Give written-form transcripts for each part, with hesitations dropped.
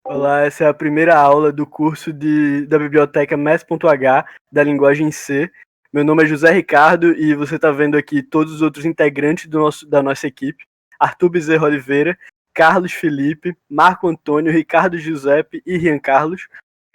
Olá, essa é a primeira aula do curso da biblioteca Math.h da linguagem C. Meu nome é José Ricardo e você está vendo aqui todos os outros integrantes da nossa equipe. Arthur Bezerra Oliveira, Carlos Felipe, Marco Antônio, Ricardo Giuseppe e Rian Carlos.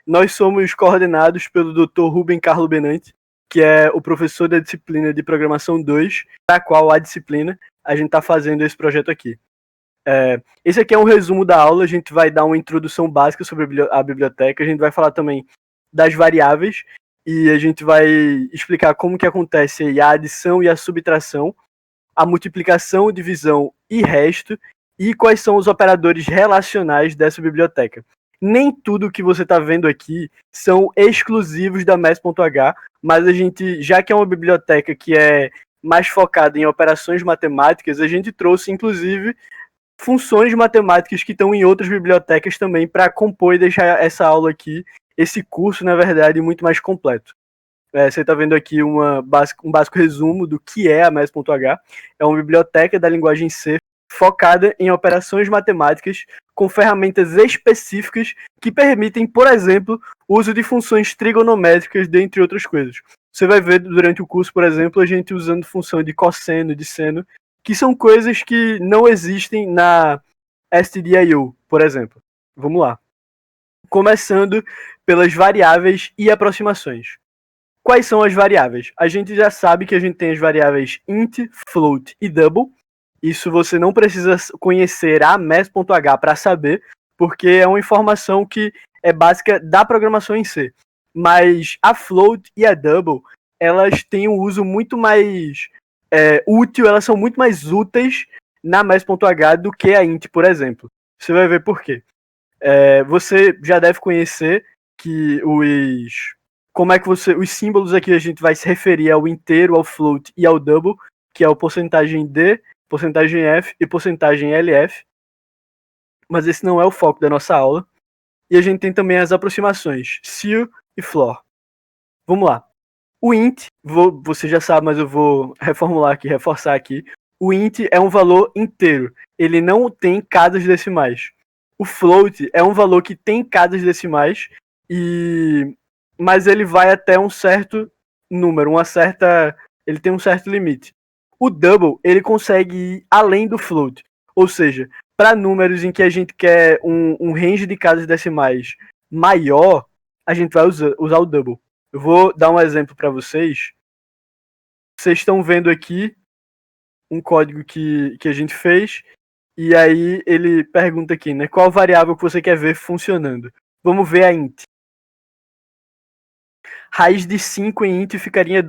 Nós somos coordenados pelo Dr. Rubem Carlo Benante, que é o professor da disciplina de Programação 2, da qual a disciplina a gente está fazendo esse projeto aqui. Esse aqui é um resumo da aula, a gente vai dar uma introdução básica sobre a biblioteca, a gente vai falar também das variáveis e a gente vai explicar como que acontece a adição e a subtração, a multiplicação, divisão e resto, e quais são os operadores relacionais dessa biblioteca. Nem tudo que você está vendo aqui são exclusivos da Math.h, mas a gente, já que é uma biblioteca que é mais focada em operações matemáticas, a gente trouxe, inclusive, funções matemáticas que estão em outras bibliotecas também para compor e deixar essa aula aqui, esse curso, na verdade, muito mais completo. Você está vendo aqui um básico resumo do que é a Math.h. É uma biblioteca da linguagem C focada em operações matemáticas com ferramentas específicas que permitem, por exemplo, o uso de funções trigonométricas, dentre outras coisas. Você vai ver durante o curso, por exemplo, a gente usando função de cosseno, de seno, que são coisas que não existem na STDIO, por exemplo. Vamos lá. Começando pelas variáveis e aproximações. Quais são as variáveis? A gente já sabe que a gente tem as variáveis int, float e double. Isso você não precisa conhecer a math.h para saber, porque é uma informação que é básica da programação em C. Mas a float e a double, elas têm um uso muito mais útil, elas são muito mais úteis na math.h do que a int, por exemplo. Você vai ver por quê. Você já deve conhecer que como é que os símbolos aqui a gente vai se referir ao inteiro, ao float e ao double, que é o porcentagem D, porcentagem F e porcentagem LF. Mas esse não é o foco da nossa aula. E a gente tem também as aproximações, ceil e floor. Vamos lá. O int, você já sabe, mas eu vou reformular aqui, reforçar aqui. O int é um valor inteiro. Ele não tem casas decimais. O float é um valor que tem casas decimais, mas ele vai até um certo número, ele tem um certo limite. O double, ele consegue ir além do float. Ou seja, para números em que a gente quer um range de casas decimais maior, a gente vai usar o double. Eu vou dar um exemplo para vocês. Vocês estão vendo aqui um código que a gente fez, e aí ele pergunta aqui, né, qual variável que você quer ver funcionando. Vamos ver a int. Raiz de 5 em int ficaria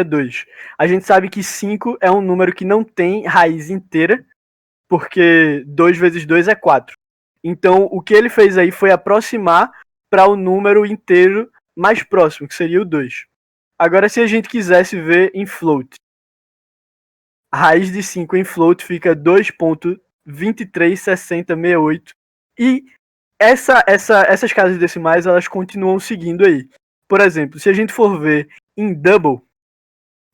2. A gente sabe que 5 é um número que não tem raiz inteira, porque 2 vezes 2 é 4. Então, o que ele fez aí foi aproximar para o número inteiro mais próximo, que seria o 2. Agora, se a gente quisesse ver em float, a raiz de 5 em float fica 2.236068. E essas casas decimais, elas continuam seguindo aí. Por exemplo, se a gente for ver em double,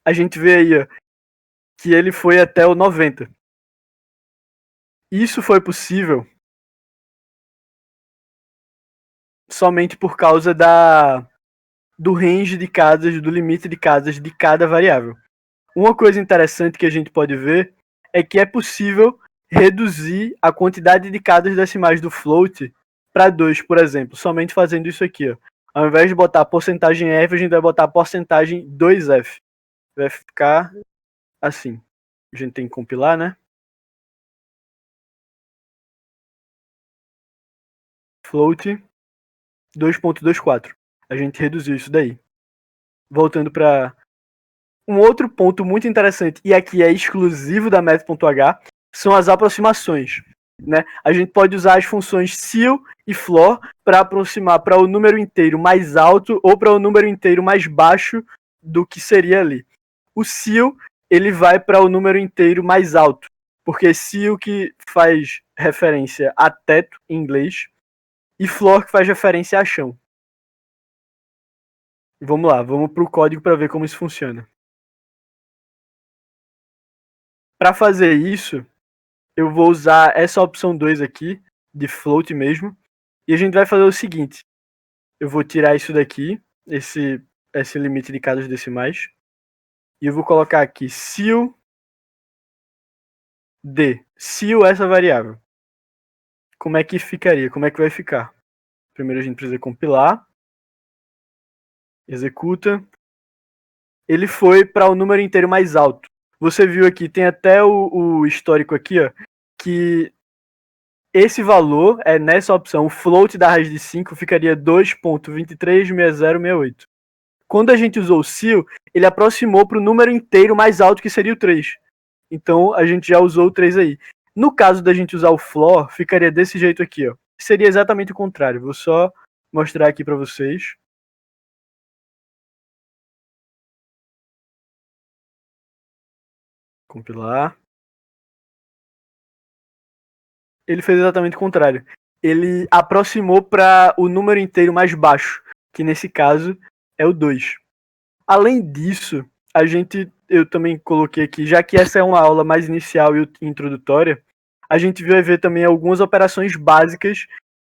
a gente vê aí ó, que ele foi até o 90. Isso foi possível somente por causa do range de casas, do limite de casas de cada variável. Uma coisa interessante que a gente pode ver é que é possível reduzir a quantidade de casas decimais do float para 2, por exemplo, somente fazendo isso aqui. Ó. Ao invés de botar porcentagem F, a gente vai botar porcentagem 2F. Vai ficar assim. A gente tem que compilar, né? Float 2.24. A gente reduziu isso daí. Voltando para um outro ponto muito interessante, e aqui é exclusivo da Math.h, são as aproximações. Né? A gente pode usar as funções ceil e floor para aproximar para o número inteiro mais alto ou para o número inteiro mais baixo do que seria ali. O ceil, ele vai para o número inteiro mais alto, porque ceil que faz referência a teto em inglês e floor que faz referência a chão. Vamos lá, vamos para o código para ver como isso funciona. Para fazer isso, eu vou usar essa opção 2 aqui, de float mesmo, E a gente vai fazer o seguinte. Eu vou tirar isso daqui, esse limite de casas decimais. E eu vou colocar aqui sil d. Sil essa variável. Como é que ficaria? Como é que vai ficar? Primeiro a gente precisa compilar. Executa. Ele foi para o número inteiro mais alto. Você viu aqui, tem até o histórico aqui, ó, que esse valor é nessa opção, o float da raiz de 5 ficaria 2.236068. Quando a gente usou o sil, ele aproximou para o número inteiro mais alto, que seria o 3. Então a gente já usou o 3 aí. No caso da gente usar o floor, ficaria desse jeito aqui, ó. Seria exatamente o contrário. Vou só mostrar aqui para vocês. Compilar. Ele fez exatamente o contrário. Ele aproximou para o número inteiro mais baixo, que nesse caso é o 2. Além disso, eu também coloquei aqui, já que essa é uma aula mais inicial e introdutória, a gente vai ver também algumas operações básicas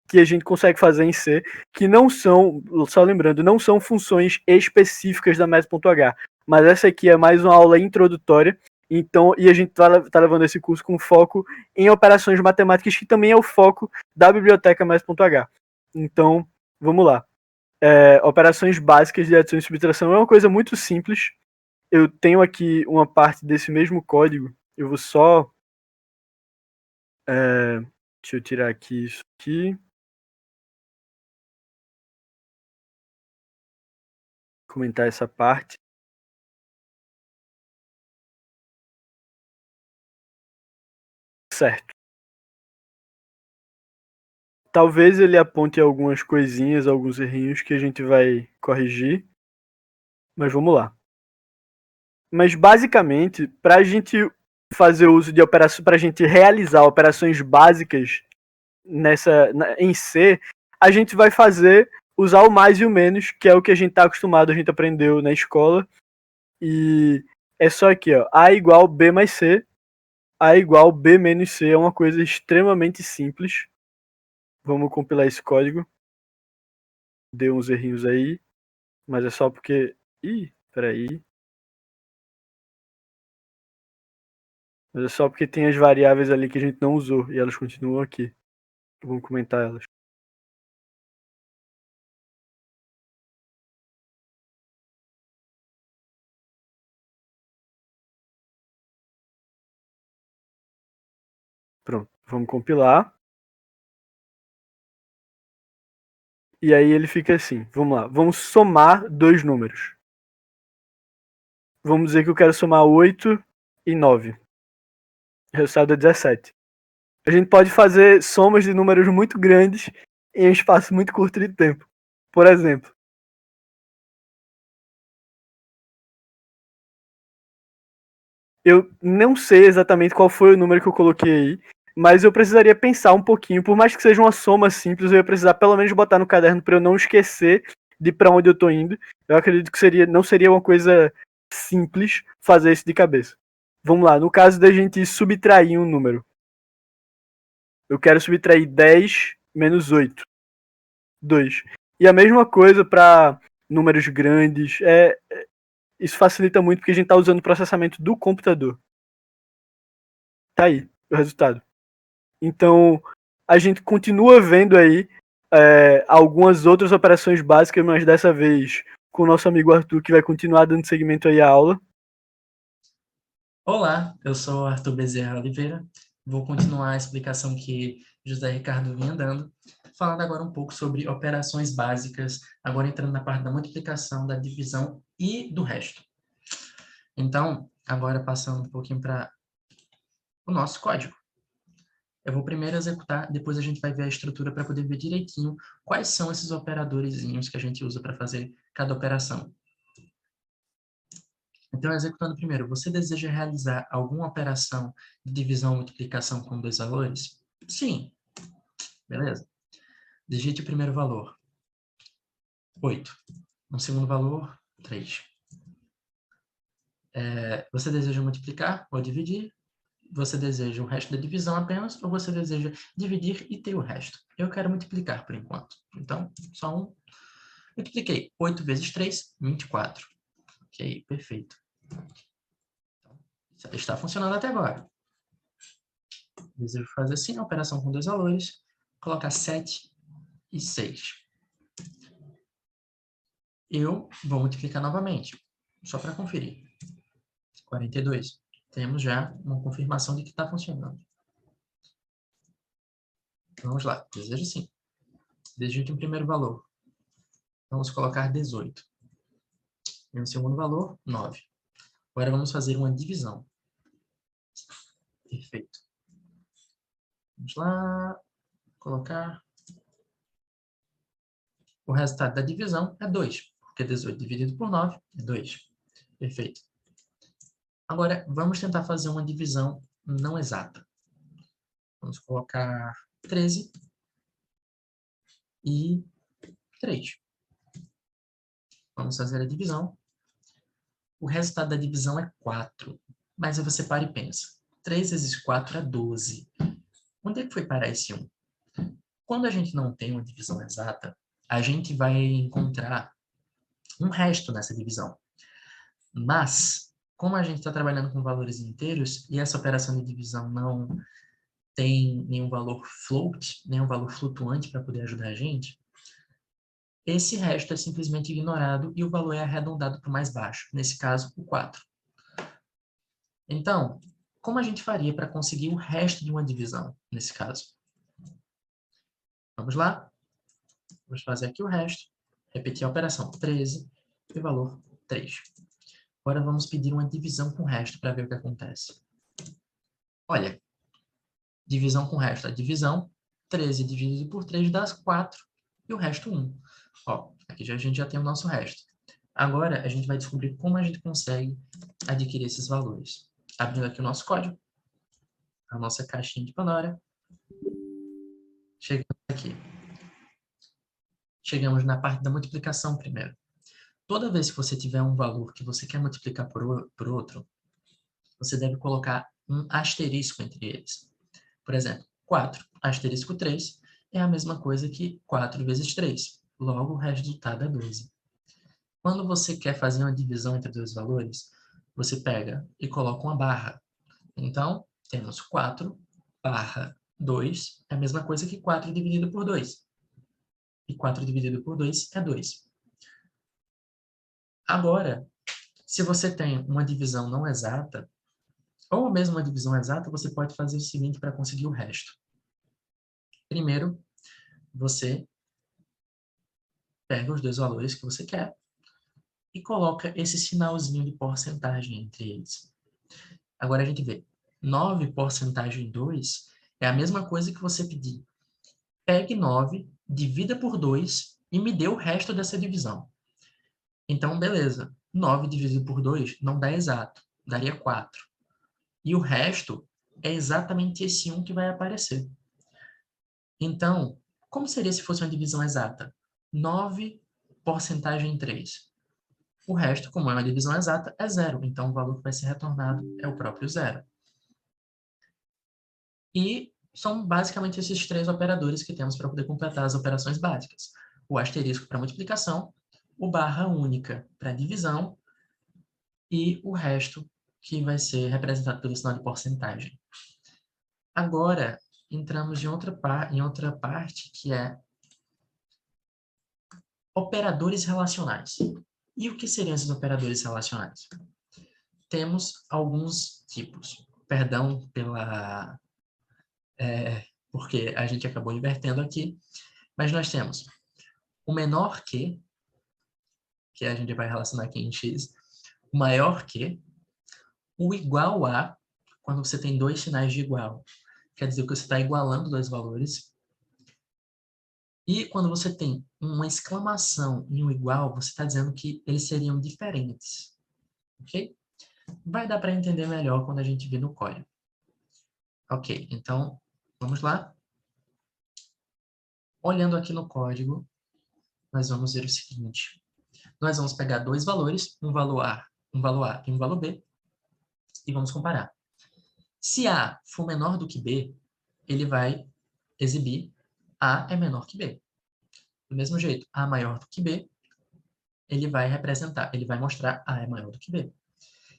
que a gente consegue fazer em C, que não são, só lembrando, não são funções específicas da Math.h, mas essa aqui é mais uma aula introdutória. Então, e a gente tá levando esse curso com foco em operações matemáticas, que também é o foco da biblioteca Math.h. Então, vamos lá. Operações básicas de adição e subtração é uma coisa muito simples. Eu tenho aqui uma parte desse mesmo código. Eu vou só... deixa eu tirar aqui isso aqui. Comentar essa parte. Certo. Talvez ele aponte algumas coisinhas, alguns errinhos que a gente vai corrigir. Mas vamos lá. Mas basicamente, para a gente fazer uso de operações, para a gente realizar operações básicas em C, a gente vai usar o mais e o menos, que é o que a gente está acostumado, a gente aprendeu na escola. E é só aqui, ó, A igual B mais C, A igual B menos C, é uma coisa extremamente simples. Vamos compilar esse código. Deu uns errinhos aí, mas é só porque... Ih, peraí. Mas é só porque tem as variáveis ali que a gente não usou e elas continuam aqui. Vamos comentar elas. Pronto, vamos compilar. E aí ele fica assim. Vamos lá, vamos somar dois números. Vamos dizer que eu quero somar 8 e 9. O resultado é 17. A gente pode fazer somas de números muito grandes em um espaço muito curto de tempo. Por exemplo, eu não sei exatamente qual foi o número que eu coloquei aí, mas eu precisaria pensar um pouquinho. Por mais que seja uma soma simples, eu ia precisar pelo menos botar no caderno para eu não esquecer de para onde eu estou indo. Eu acredito que não seria uma coisa simples fazer isso de cabeça. Vamos lá, no caso da gente subtrair um número. Eu quero subtrair 10 menos 8. 2. E a mesma coisa para números grandes. Isso facilita muito porque a gente está usando o processamento do computador. Tá aí o resultado. Então, a gente continua vendo aí algumas outras operações básicas, mas dessa vez com o nosso amigo Arthur, que vai continuar dando seguimento aí à aula. Olá, eu sou o Arthur Bezerra Oliveira. Vou continuar a explicação que José Ricardo vinha dando, falando agora um pouco sobre operações básicas, agora entrando na parte da multiplicação, da divisão e do resto. Então, agora passando um pouquinho para o nosso código. Eu vou primeiro executar, depois a gente vai ver a estrutura para poder ver direitinho quais são esses operadorzinhos que a gente usa para fazer cada operação. Então, executando primeiro, você deseja realizar alguma operação de divisão ou multiplicação com dois valores? Sim. Beleza? Digite o primeiro valor, 8. No segundo valor, 3. Você deseja multiplicar ou dividir? Você deseja o resto da divisão apenas, ou você deseja dividir e ter o resto? Eu quero multiplicar por enquanto. Então, só um. Multipliquei 8 vezes 3, 24. Ok, perfeito. Então, está funcionando até agora. Desejo fazer assim, a operação com 2 valores, colocar 7 e 6. Eu vou multiplicar novamente, só para conferir. 42. Temos já uma confirmação de que está funcionando. Vamos lá, desejo sim. Digite o primeiro valor. Vamos colocar 18. E o segundo valor, 9. Agora vamos fazer uma divisão. Perfeito. Vamos lá, colocar. O resultado da divisão é 2, porque 18 dividido por 9 é 2. Perfeito. Agora, vamos tentar fazer uma divisão não exata. Vamos colocar 13 e 3. Vamos fazer a divisão. O resultado da divisão é 4. Mas aí você para e pensa. 3 vezes 4 é 12. Onde é que foi parar esse 1? Quando a gente não tem uma divisão exata, a gente vai encontrar um resto nessa divisão. Mas, como a gente está trabalhando com valores inteiros, e essa operação de divisão não tem nenhum valor float, nenhum valor flutuante para poder ajudar a gente, esse resto é simplesmente ignorado e o valor é arredondado para o mais baixo, nesse caso, o 4. Então, como a gente faria para conseguir o resto de uma divisão, nesse caso? Vamos lá? Vamos fazer aqui o resto, repetir a operação 13 e valor 3. Agora vamos pedir uma divisão com o resto para ver o que acontece. Olha, divisão com o resto. A divisão, 13 dividido por 3 dá 4 e o resto 1. Ó, aqui a gente já tem o nosso resto. Agora a gente vai descobrir como a gente consegue adquirir esses valores. Abrindo aqui o nosso código, a nossa caixinha de Pandora. Chegamos aqui. Chegamos na parte da multiplicação primeiro. Toda vez que você tiver um valor que você quer multiplicar por outro, você deve colocar um asterisco entre eles. Por exemplo, 4 asterisco 3 é a mesma coisa que 4 vezes 3. Logo, o resultado é 12. Quando você quer fazer uma divisão entre dois valores, você pega e coloca uma barra. Então, temos 4 barra 2 é a mesma coisa que 4 dividido por 2. E 4 dividido por 2 é 2. Agora, se você tem uma divisão não exata, ou mesmo uma divisão exata, você pode fazer o seguinte para conseguir o resto. Primeiro, você pega os dois valores que você quer e coloca esse sinalzinho de porcentagem entre eles. Agora a gente vê, 9 porcentagem 2 é a mesma coisa que você pedir. Pegue 9, divida por 2 e me dê o resto dessa divisão. Então, beleza. 9 dividido por 2 não dá exato, daria 4. E o resto é exatamente esse 1 que vai aparecer. Então, como seria se fosse uma divisão exata? 9 porcentagem 3. O resto, como é uma divisão exata, é 0. Então, o valor que vai ser retornado é o próprio 0. E são basicamente esses 3 operadores que temos para poder completar as operações básicas. O asterisco para multiplicação, o barra única para divisão e o resto que vai ser representado pelo sinal de porcentagem. Agora, entramos em outra parte que é operadores relacionais. E o que seriam esses operadores relacionais? Temos alguns tipos. Perdão pela... porque a gente acabou invertendo aqui, mas nós temos o menor que a gente vai relacionar aqui em x, o maior que, o igual a, quando você tem dois sinais de igual, quer dizer que você está igualando dois valores, e quando você tem uma exclamação e um igual, você está dizendo que eles seriam diferentes, ok? Vai dar para entender melhor quando a gente vir no código. Ok, então, vamos lá. Olhando aqui no código, nós vamos ver o seguinte. Nós vamos pegar dois valores, um valor A e um valor B, e vamos comparar. Se A for menor do que B, ele vai exibir A é menor que B. Do mesmo jeito, A maior do que B, ele vai mostrar A é maior do que B.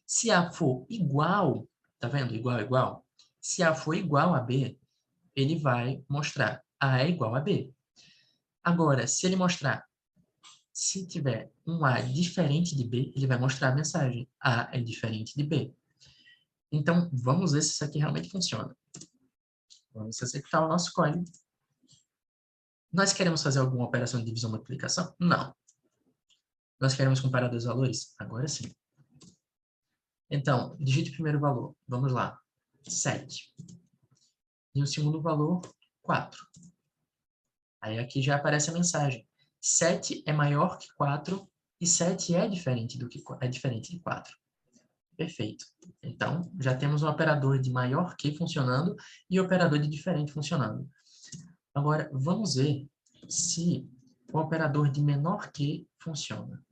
Se A for igual, tá vendo? Igual, igual. Se A for igual a B, ele vai mostrar A é igual a B. Agora, se tiver um A diferente de B, ele vai mostrar a mensagem A é diferente de B. Então, vamos ver se isso aqui realmente funciona. Vamos executar o nosso código. Nós queremos fazer alguma operação de divisão ou multiplicação? Não. Nós queremos comparar dois valores? Agora sim. Então, digite o primeiro valor. Vamos lá. 7. E o segundo valor, 4. Aí aqui já aparece a mensagem. 7 é maior que 4 e 7 é diferente de 4. Perfeito. Então, já temos um operador de maior que funcionando e o operador de diferente funcionando. Agora, vamos ver se o operador de menor que funciona.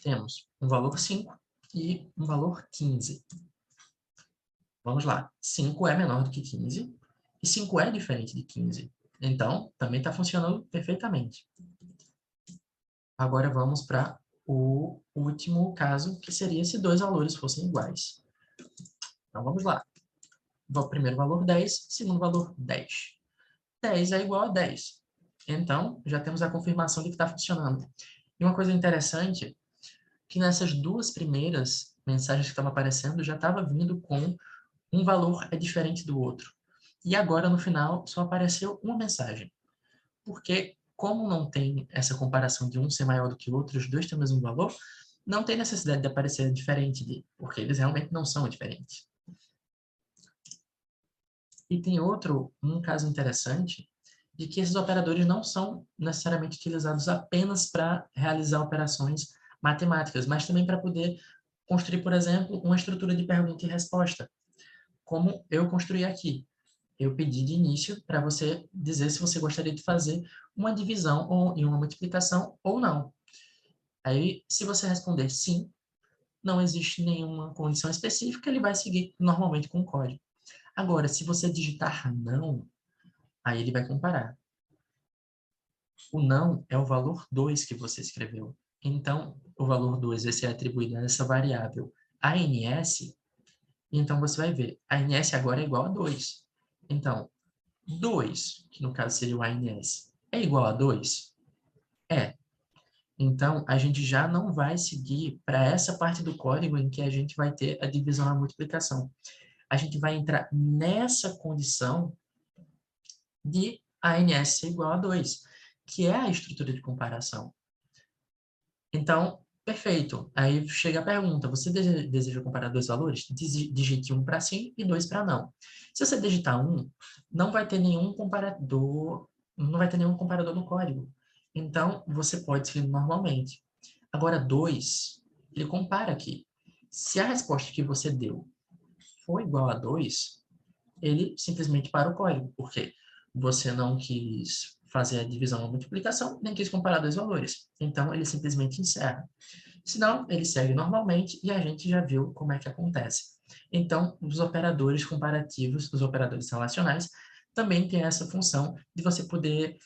Temos um valor 5 e um valor 15. Vamos lá. 5 é menor do que 15 e 5 é diferente de 15. Então, também está funcionando perfeitamente. Agora vamos para o último caso, que seria se dois valores fossem iguais. Então, vamos lá. Primeiro valor 10, segundo valor 10. 10 é igual a 10. Então, já temos a confirmação de que está funcionando. E uma coisa interessante, que nessas duas primeiras mensagens que estavam aparecendo, já estava vindo com um valor é diferente do outro. E agora, no final, só apareceu uma mensagem. Porque, como não tem essa comparação de um ser maior do que o outro, os dois têm o mesmo valor, não tem necessidade de aparecer diferente, porque eles realmente não são diferentes. E tem um caso interessante, de que esses operadores não são necessariamente utilizados apenas para realizar operações matemáticas, mas também para poder construir, por exemplo, uma estrutura de pergunta e resposta, como eu construí aqui. Eu pedi de início para você dizer se você gostaria de fazer uma divisão e uma multiplicação ou não. Aí, se você responder sim, não existe nenhuma condição específica, ele vai seguir normalmente com o código. Agora, se você digitar não, aí ele vai comparar. O não é o valor 2 que você escreveu. Então, o valor 2 vai ser atribuído a essa variável ANS, e então você vai ver, ANS agora é igual a 2. Então, 2, que no caso seria o ANS, é igual a 2? É. Então, a gente já não vai seguir para essa parte do código em que a gente vai ter a divisão e a multiplicação. A gente vai entrar nessa condição de ANS ser igual a 2, que é a estrutura de comparação. Então, perfeito. Aí chega a pergunta, você deseja comparar dois valores? Digite um para sim e 2 para não. Se você digitar 1, não vai ter nenhum comparador no código. Então, você pode seguir normalmente. Agora, 2, ele compara aqui. Se a resposta que você deu for igual a 2, ele simplesmente para o código, porque você não quis fazer a divisão ou multiplicação, nem quis comparar dois valores. Então, ele simplesmente encerra. Senão, ele segue normalmente e a gente já viu como é que acontece. Então, os operadores comparativos, os operadores relacionais, também têm essa função de você poder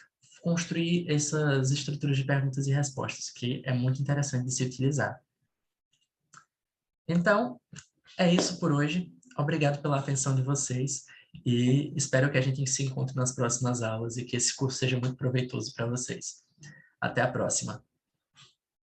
construir essas estruturas de perguntas e respostas, que é muito interessante de se utilizar. Então, é isso por hoje. Obrigado pela atenção de vocês e espero que a gente se encontre nas próximas aulas e que esse curso seja muito proveitoso para vocês. Até a próxima!